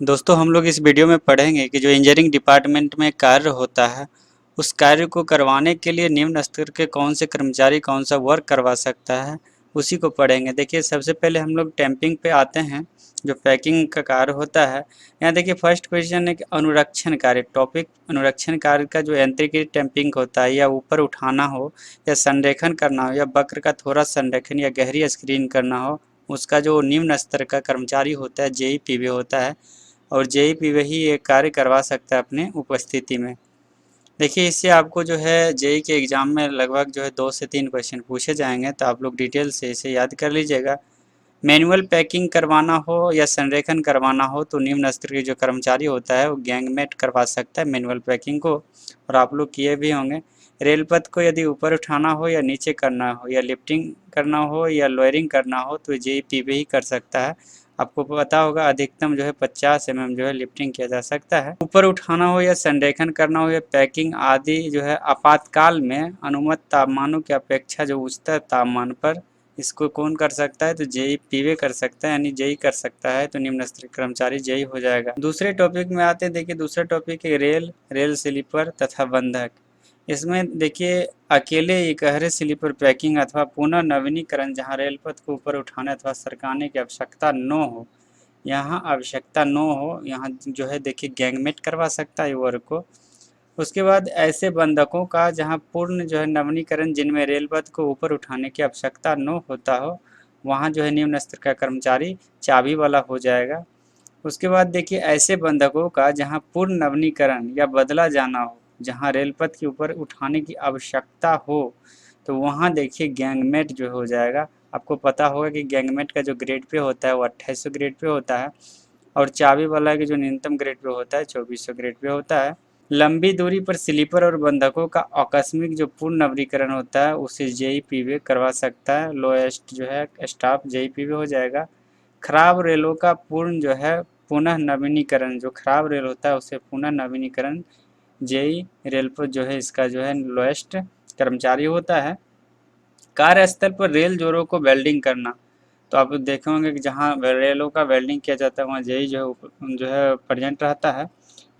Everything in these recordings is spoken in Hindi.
दोस्तों हम लोग इस वीडियो में पढ़ेंगे कि जो इंजीनियरिंग डिपार्टमेंट में कार्य होता है उस कार्य को करवाने के लिए निम्न स्तर के कौन से कर्मचारी कौन सा वर्क करवा सकता है उसी को पढ़ेंगे। देखिए सबसे पहले हम लोग टैंपिंग पे आते हैं, जो पैकिंग का कार्य होता है। यहाँ देखिए फर्स्ट क्वेश्चन है कि अनुरक्षण कार्य, टॉपिक अनुरक्षण कार्य का जो यांत्रिक टैंपिंग होता है, या ऊपर उठाना हो या संरेखन करना हो या वक्र का थोड़ा संरेखन या गहरी स्क्रीन करना हो, उसका जो निम्न स्तर का कर्मचारी होता है जेई पीवी होता है, और जेईई वही ये कार्य करवा सकता है अपने उपस्थिति में। देखिए इससे आपको जो है जेईई के एग्ज़ाम में लगभग जो है 2 से 3 क्वेश्चन पूछे जाएंगे, तो आप लोग डिटेल से इसे याद कर लीजिएगा। मैनुअल पैकिंग करवाना हो या संरेखन करवाना हो तो निम्न स्तर के जो कर्मचारी होता है वो गैंगमेट करवा सकता है मैनुअल पैकिंग को, और आप लोग किए भी होंगे। रेलपथ को यदि ऊपर उठाना हो या नीचे करना हो या लिफ्टिंग करना हो या लोअरिंग करना हो तो जेईई ही कर सकता है। आपको पता होगा अधिकतम जो है 50 mm जो है लिफ्टिंग किया जा सकता है। ऊपर उठाना हो या संरेखन करना हो या पैकिंग आदि जो है आपातकाल में अनुमत तापमानों की अपेक्षा जो उच्चतर तापमान पर इसको कौन कर सकता है, तो जेई पीवे कर सकता है, यानी जेई कर सकता है तो निम्न स्तरीय कर्मचारी जेई हो जाएगा। दूसरे टॉपिक में आते हैं। देखिए दूसरा टॉपिक है रेल स्लीपर तथा बंधक। इसमें देखिए अकेले इकहरे स्लीपर पैकिंग अथवा पुनः नवीनीकरण जहां रेल पथ को ऊपर उठाने अथवा सरकाने की आवश्यकता न हो, यहाँ आवश्यकता न हो, यहाँ जो है देखिए गैंगमेट करवा सकता है वर्क को। उसके बाद ऐसे बंधकों का जहां पूर्ण जो है नवीनीकरण जिनमें रेलपथ को ऊपर उठाने की आवश्यकता न होता हो, वहां जो है निम्न स्तर का कर्मचारी चाबी वाला हो जाएगा। उसके बाद देखिए ऐसे बंधकों का जहां पूर्ण नवीनीकरण या बदला जाना हो, जहां रेलपथ के ऊपर उठाने की आवश्यकता हो, तो वहां देखिए गैंगमेट जो हो जाएगा। आपको पता होगा कि गैंगमेट का जो ग्रेड पे होता है वो 2800 ग्रेड पे होता है, और चाबी वाला के जो न्यूनतम ग्रेड पे होता है 2400 ग्रेड पे होता है। लंबी दूरी पर स्लीपर और बंधकों का आकस्मिक जो पूर्ण नवीनीकरण होता है उसे जेई पीवे करवा सकता है। लोएस्ट जो है स्टाफ जेई पीवे हो जाएगा। खराब रेलों का पूर्ण जो है पुनः नवीनीकरण, जो खराब रेल होता है उसे पुनः नवीनीकरण जेई रेल पर जो है इसका जो है लोएस्ट कर्मचारी होता है। कार्यस्थल पर रेल जोड़ों को वेल्डिंग करना, तो आप देखे होंगे कि जहाँ रेलों का वेल्डिंग किया जाता है वहाँ जेई जो है प्रेजेंट रहता है,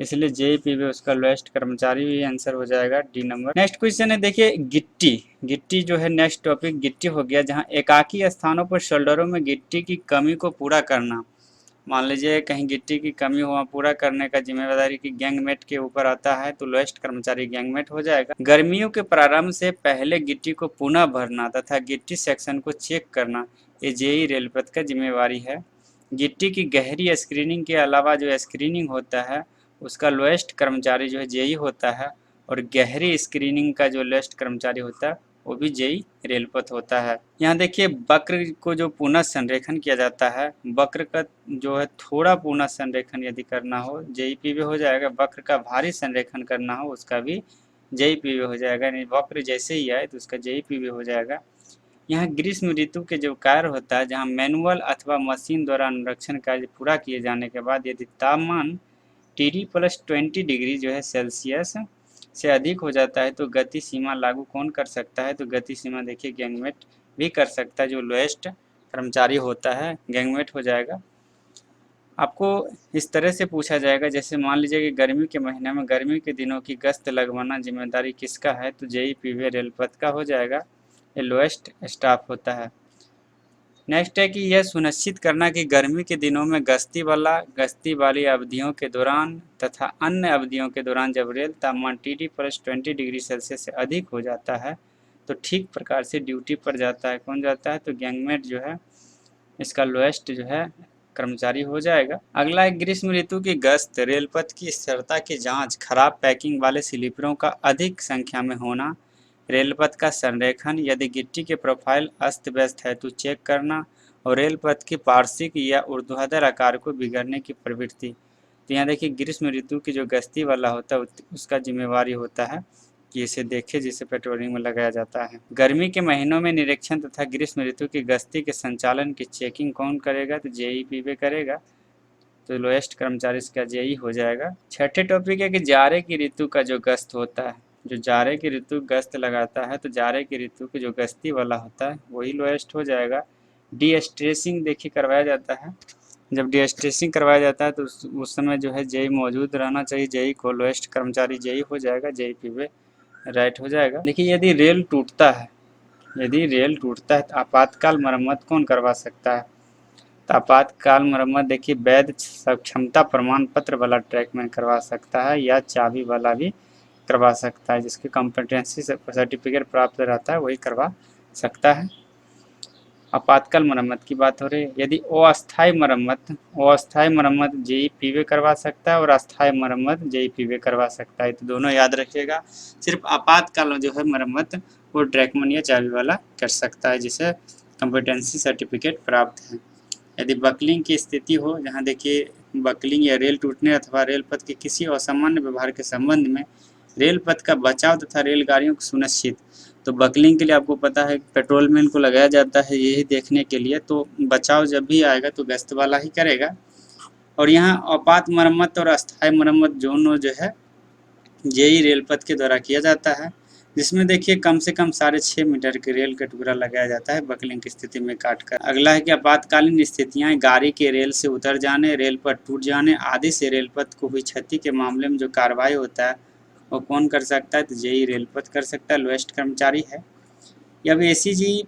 इसलिए जेई पीवी उसका लोएस्ट कर्मचारी भी आंसर हो जाएगा डी नंबर। नेक्स्ट क्वेश्चन है देखिए गिट्टी। गिट्टी जो है नेक्स्ट टॉपिक गिट्टी हो गया, जहाँ एकाकी स्थानों पर शोल्डरों में गिट्टी की कमी को पूरा करना। मान लीजिए कहीं गिट्टी की कमी हो, पूरा करने का जिम्मेदारी की गैंगमेट के ऊपर आता है, तो लोएस्ट कर्मचारी गैंगमेट हो जाएगा। गर्मियों के प्रारंभ से पहले गिट्टी को पुनः भरना तथा गिट्टी सेक्शन को चेक करना, ये जेई रेलपथ का जिम्मेवारी है। गिट्टी की गहरी स्क्रीनिंग के अलावा जो स्क्रीनिंग होता है उसका लोएस्ट कर्मचारी जो है जेई होता है, और गहरी स्क्रीनिंग का जो लोएस्ट कर्मचारी होता है वो भी जेई रेलपथ होता है। यहाँ देखिए वक्र को जो पुनः संरेखन किया जाता है, वक्र का जो है थोड़ा पुनः संरेखन यदि करना हो जेई पीवी हो जाएगा। वक्र का भारी संरेखन करना हो उसका भी जेई पीवी हो जाएगा, यानी वक्र जैसे ही आए तो उसका जेई पीवी हो जाएगा। यहाँ ग्रीष्म ऋतु के जो कार्य होता है, जहाँ मैनुअल अथवा मशीन द्वारा अनुरक्षण कार्य पूरा किए जाने के बाद यदि तापमान टीडी प्लस 20 डिग्री जो है सेल्सियस से अधिक हो जाता है तो गति सीमा लागू कौन कर सकता है, तो गति सीमा देखिए गैंगमेट भी कर सकता है, जो लोएस्ट कर्मचारी होता है गैंगमेट हो जाएगा। आपको इस तरह से पूछा जाएगा, जैसे मान लीजिए कि गर्मी के महीने में गर्मी के दिनों की गश्त लगवाना जिम्मेदारी किसका है, तो जेई पीवी रेलपथ का हो जाएगा, ये लोएस्ट स्टाफ होता है। नेक्स्ट है कि यह सुनिश्चित करना कि गर्मी के दिनों में गश्ती वाली अवधियों के दौरान तथा अन्य अवधियों के दौरान जब रेल तापमान टीडी प्लस 20 डिग्री सेल्सियस से अधिक हो जाता है तो ठीक प्रकार से ड्यूटी पर जाता है। कौन जाता है, तो गैंगमेट जो है इसका लोएस्ट जो है कर्मचारी हो जाएगा। अगला है ग्रीष्म ऋतु की गश्त, रेलपथ की स्थिरता की जांच, खराब पैकिंग वाले स्लीपरों का अधिक संख्या में होना, रेलपथ का संरेखन, यदि गिट्टी के प्रोफाइल अस्त व्यस्त है तो चेक करना, और रेलपथ की पार्श्विक या ऊर्ध्वाधर आकार को बिगड़ने की प्रवृत्ति। तो यहाँ देखिए ग्रीष्म ऋतु की जो गश्ती वाला होता है उसका जिम्मेवारी होता है कि इसे देखे, जिसे पेट्रोलिंग में लगाया जाता है। गर्मी के महीनों में निरीक्षण तथा ग्रीष्म ऋतु की गश्ती के संचालन की चेकिंग कौन करेगा, तो जेई पीवे करेगा, तो लोएस्ट कर्मचारी इसका जेई हो जाएगा। छठे टॉपिक है कि जाड़े की ऋतु का जो गश्त होता है, जो जाड़े की ऋतु गश्त लगाता है तो जाड़े की ऋतु की जो गश्ती वाला होता है वही लोएस्ट हो जाएगा। डी स्ट्रेसिंग देखिए करवाया जाता है, जब डीएसटीसिंग करवाया जाता है तो उस समय जो है जेई मौजूद रहना चाहिए। जेई को लोएस्ट कर्मचारी जेई हो जाएगा, जेई पीवे राइट हो जाएगा। देखिए यदि रेल टूटता है तो आपातकाल मरम्मत कौन करवा सकता है? तो आपातकाल मरम्मत देखिए वैध सक्षमता प्रमाण पत्र वाला ट्रैकमैन करवा सकता है या चाबी वाला भी करवा सकता है। जिसकी कॉम्पिटेंसी सर्टिफिकेट प्राप्त रहता है वही करवा सकता है। आपातकाल मरम्मत की बात हो रही है। यदि अस्थायी मरम्मत जेई पीवे करवा सकता है और अस्थायी मरम्मत जेई पीवे करवा सकता है, तो दोनों याद रखिएगा। सिर्फ आपातकाल में जो है मरम्मत वो ट्रैकमैन या चाबी वाला कर सकता है जिसे कॉम्पिटेंसी सर्टिफिकेट प्राप्त है। यदि बकलिंग की स्थिति हो, जहाँ देखिए बकलिंग या रेल टूटने अथवा रेल पथ के किसी असामान्य व्यवहार के संबंध में रेल पथ का बचाव तथा रेलगाड़ियों को सुनिश्चित, तो बकलिंग के लिए आपको पता है पेट्रोलमैन को लगाया जाता है यही देखने के लिए। तो बचाव जब भी आएगा तो गश्त वाला ही करेगा। और यहाँ आपात मरम्मत और अस्थायी मरम्मत दोनों जो है जेई रेल पथ के द्वारा किया जाता है, जिसमें देखिए कम से कम 6.5 मीटर के रेल का टुकड़ा लगाया जाता है बकलिंग की स्थिति में काटकर। अगला है कि आपातकालीन स्थितियां गाड़ी के रेल से उतर जाने, रेल पथ टूट जाने आदि से रेल पथ को हुई क्षति के मामले में जो कार्रवाई होता है वो कौन कर सकता है? तो जेई रेल पथ कर सकता है, लोएस्ट कर्मचारी है। अब एसीजी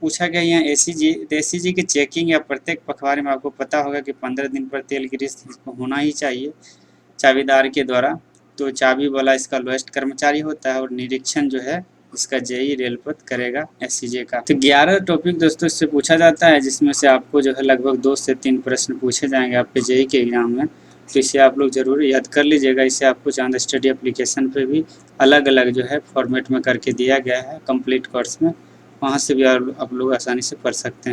पूछा गया यहाँ एसीजी की चेकिंग या प्रत्येक पखवाड़े में आपको पता होगा कि 15 दिन पर तेल की रिस्त होना ही चाहिए चाबीदार के द्वारा। तो चाबी वाला इसका लोएस्ट कर्मचारी होता है और निरीक्षण जो है इसका जेई रेल पथ करेगा एससीजे का। तो 11 टॉपिक दोस्तों इससे पूछा जाता है, जिसमें से आपको जो है लगभग 2 से 3 प्रश्न पूछे जाएंगे आपके जेई के एग्जाम में। तो इसे आप लोग जरूर याद कर लीजिएगा। इसे आपको चांद स्टडी एप्लीकेशन पे भी अलग अलग जो है फॉर्मेट में करके दिया गया है कंप्लीट कोर्स में, वहाँ से भी आप लोग आसानी से पढ़ सकते हैं।